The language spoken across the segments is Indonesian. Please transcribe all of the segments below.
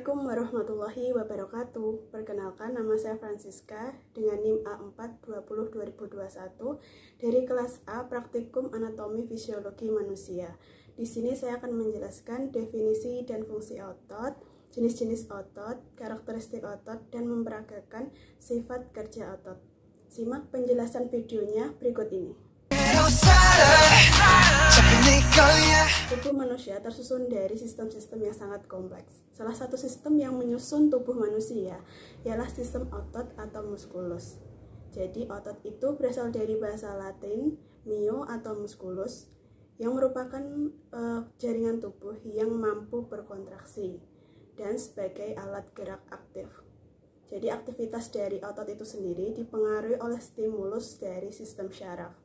Assalamualaikum warahmatullahi wabarakatuh. Perkenalkan, nama saya Francisca dengan NIM A4202021 dari kelas A Praktikum Anatomi Fisiologi Manusia. Di sini saya akan menjelaskan definisi dan fungsi otot, jenis-jenis otot, karakteristik otot, dan memperagakan sifat kerja otot. Simak penjelasan videonya berikut ini. Tubuh manusia tersusun dari sistem-sistem yang sangat kompleks. Salah satu sistem yang menyusun tubuh manusia ialah sistem otot atau muskulus. Jadi otot itu berasal dari bahasa Latin myo atau musculus yang merupakan jaringan tubuh yang mampu berkontraksi dan sebagai alat gerak aktif. Jadi aktivitas dari otot itu sendiri dipengaruhi oleh stimulus dari sistem syaraf.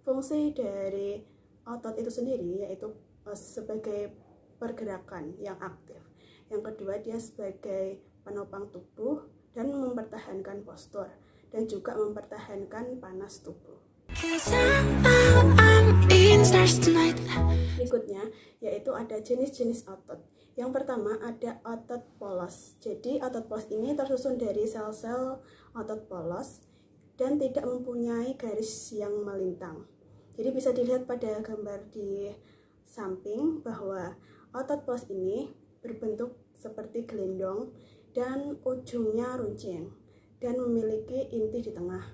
Fungsi dari otot itu sendiri yaitu sebagai pergerakan yang aktif. Yang kedua, dia sebagai penopang tubuh dan mempertahankan postur dan juga mempertahankan panas tubuh. Berikutnya yaitu ada jenis-jenis otot. Yang pertama ada otot polos. Jadi otot polos ini tersusun dari sel-sel otot polos dan tidak mempunyai garis yang melintang. Jadi bisa dilihat pada gambar di samping bahwa otot polos ini berbentuk seperti gelendong dan ujungnya runcing dan memiliki inti di tengah.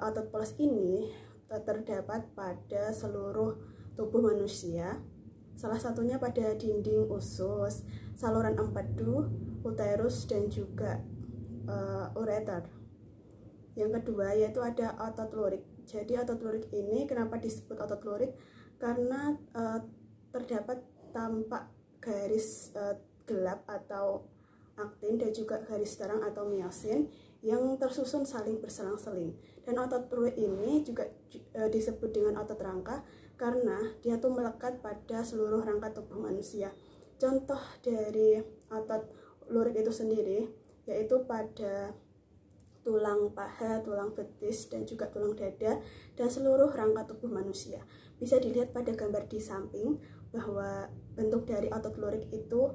Otot polos ini terdapat pada seluruh tubuh manusia, salah satunya pada dinding usus, saluran empedu, uterus, dan juga ureter. Yang kedua yaitu ada otot lurik. Jadi otot lurik ini kenapa disebut otot lurik? Karena terdapat tampak garis gelap atau aktin dan juga garis terang atau miosin yang tersusun saling berselang-seling. Dan otot lurik ini juga disebut dengan otot rangka karena dia tuh melekat pada seluruh rangka tubuh manusia. Contoh dari otot lurik itu sendiri yaitu pada tulang paha, tulang betis, dan juga tulang dada, dan seluruh rangka tubuh manusia. Bisa dilihat pada gambar di samping bahwa bentuk dari otot lurik itu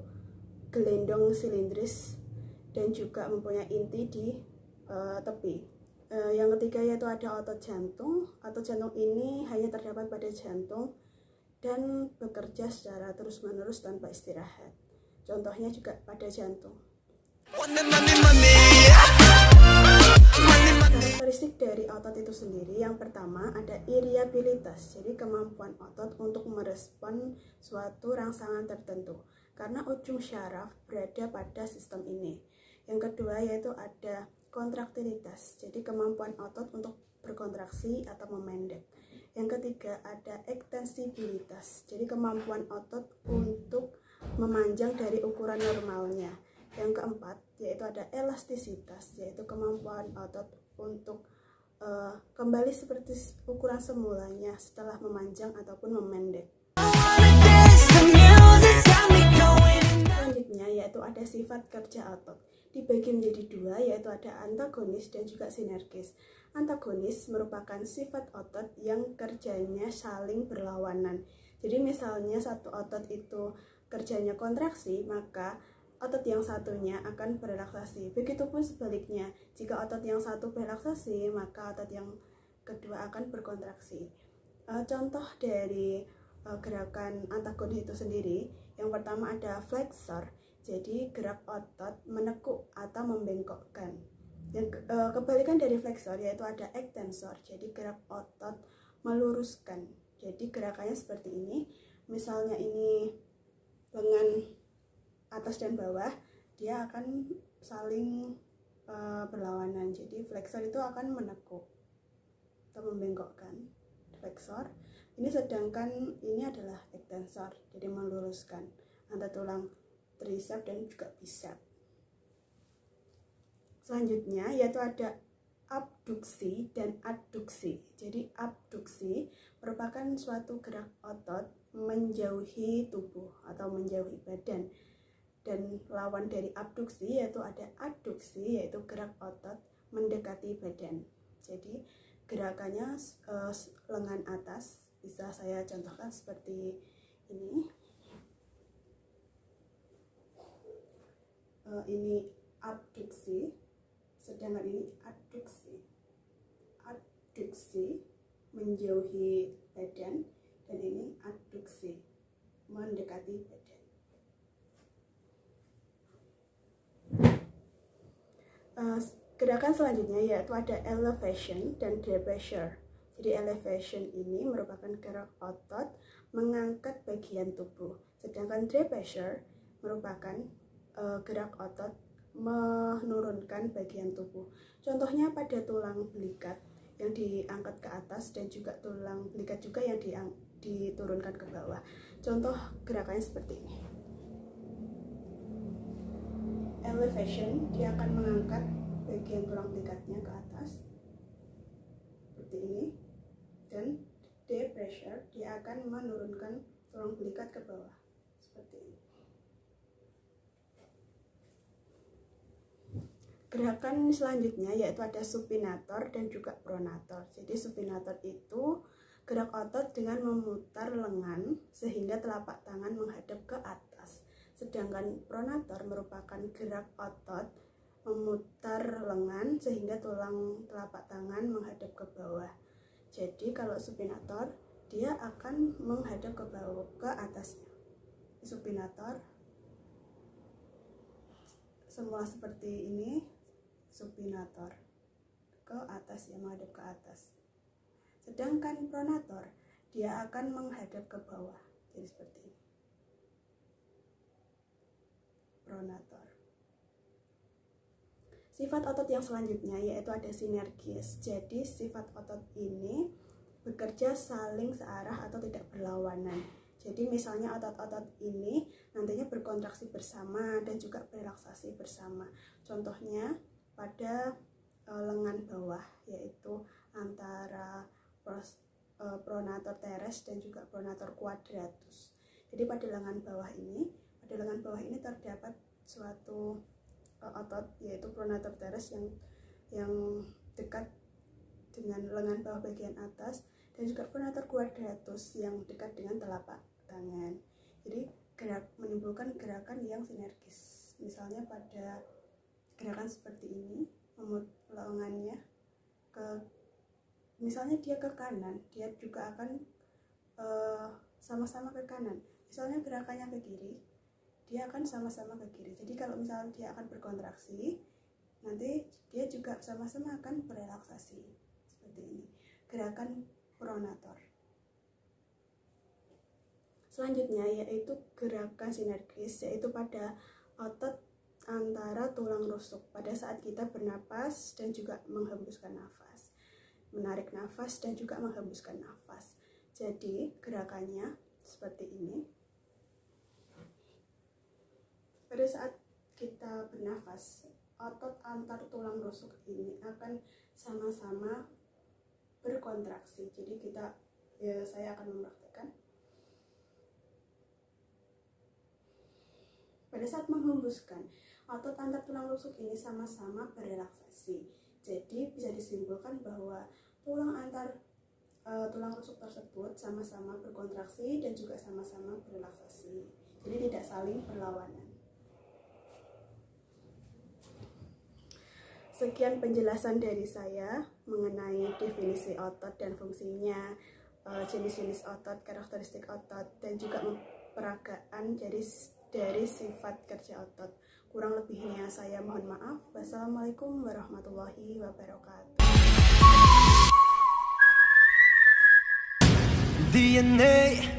gelendong silindris dan juga mempunyai inti di tepi. Yang ketiga yaitu ada otot jantung. Otot jantung ini hanya terdapat pada jantung dan bekerja secara terus-menerus tanpa istirahat. Contohnya juga pada jantung. Karakteristik dari otot itu sendiri, yang pertama ada iriabilitas, jadi kemampuan otot untuk merespon suatu rangsangan tertentu karena ujung syaraf berada pada sistem ini. Yang kedua yaitu ada kontraktilitas, jadi kemampuan otot untuk berkontraksi atau memendek. Yang ketiga ada ekstensibilitas, jadi kemampuan otot untuk memanjang dari ukuran normalnya. Yang keempat yaitu ada elastisitas, yaitu kemampuan otot untuk kembali seperti ukuran semulanya setelah memanjang ataupun memendek. Selanjutnya yaitu ada sifat kerja otot. Dibagi menjadi dua, yaitu ada antagonis dan juga sinergis. Antagonis merupakan sifat otot yang kerjanya saling berlawanan. Jadi misalnya satu otot itu kerjanya kontraksi, maka otot yang satunya akan berelaksasi. Begitupun sebaliknya, jika otot yang satu berelaksasi, maka otot yang kedua akan berkontraksi. Contoh dari gerakan antagonis itu sendiri, yang pertama ada flexor, jadi gerak otot menekuk atau membengkokkan. Yang kebalikan dari flexor yaitu ada extensor, jadi gerak otot meluruskan. Jadi gerakannya seperti ini, misalnya ini lengan atas dan bawah, dia akan saling berlawanan. Jadi flexor itu akan menekuk atau membengkokkan flexor ini, sedangkan ini adalah extensor, jadi meluruskan antara tulang tricep dan juga bicep. Selanjutnya yaitu ada abduksi dan adduksi. Jadi abduksi merupakan suatu gerak otot menjauhi tubuh atau menjauhi badan. Dan lawan dari abduksi yaitu ada adduksi, yaitu gerak otot mendekati badan. Jadi gerakannya lengan atas, bisa saya contohkan seperti ini. ini abduksi, sedangkan ini adduksi. Adduksi menjauhi badan, dan ini adduksi mendekati badan. Gerakan selanjutnya yaitu ada elevation dan depressure. Jadi elevation ini merupakan gerak otot mengangkat bagian tubuh, sedangkan depressure merupakan gerak otot menurunkan bagian tubuh. Contohnya pada tulang belikat yang diangkat ke atas dan juga tulang belikat juga yang diturunkan ke bawah. Contoh gerakannya seperti ini. Elevation, dia akan mengangkat bagian tulang belikatnya ke atas seperti ini, dan depressure, dia akan menurunkan tulang belikat ke bawah seperti ini. Gerakan selanjutnya yaitu ada supinator dan juga pronator. Jadi supinator itu gerak otot dengan memutar lengan sehingga telapak tangan menghadap ke atas. Sedangkan pronator merupakan gerak otot memutar lengan sehingga tulang telapak tangan menghadap ke bawah. Jadi kalau supinator, dia akan menghadap ke bawah, ke atasnya. Supinator semula seperti ini, supinator ke atas, ya, menghadap ke atas. Sedangkan pronator, dia akan menghadap ke bawah, jadi seperti ini. Pronator. Sifat otot yang selanjutnya yaitu ada sinergis. Jadi sifat otot ini bekerja saling searah atau tidak berlawanan. Jadi misalnya otot-otot ini nantinya berkontraksi bersama dan juga relaksasi bersama. Contohnya pada lengan bawah, yaitu antara pronator teres dan juga pronator quadratus. Jadi pada lengan bawah ini terdapat suatu otot, yaitu pronator teres yang dekat dengan lengan bawah bagian atas, dan juga pronator quadratus yang dekat dengan telapak tangan. Jadi menimbulkan gerakan yang sinergis. Misalnya pada gerakan seperti ini, lengannya misalnya dia ke kanan, dia juga akan sama-sama ke kanan. Misalnya gerakannya ke kiri, dia akan sama-sama ke kiri. Jadi kalau misalnya dia akan berkontraksi, nanti dia juga sama-sama akan berelaksasi seperti ini. Gerakan pronator. Selanjutnya yaitu gerakan sinergis, yaitu pada otot antara tulang rusuk pada saat kita bernapas dan juga menghembuskan nafas, menarik nafas dan juga menghembuskan nafas. Jadi gerakannya seperti ini. Pada saat kita bernafas, otot antar tulang rusuk ini akan sama-sama berkontraksi. Jadi saya akan mempraktekkan. Pada saat menghembuskan, otot antar tulang rusuk ini sama-sama berrelaksasi. Jadi bisa disimpulkan bahwa tulang antar tulang rusuk tersebut sama-sama berkontraksi dan juga sama-sama berrelaksasi. Jadi tidak saling berlawanan. Sekian penjelasan dari saya mengenai definisi otot dan fungsinya, jenis-jenis otot, karakteristik otot, dan juga peragaan dari sifat kerja otot. Kurang lebihnya saya mohon maaf. Wassalamualaikum warahmatullahi wabarakatuh. DNA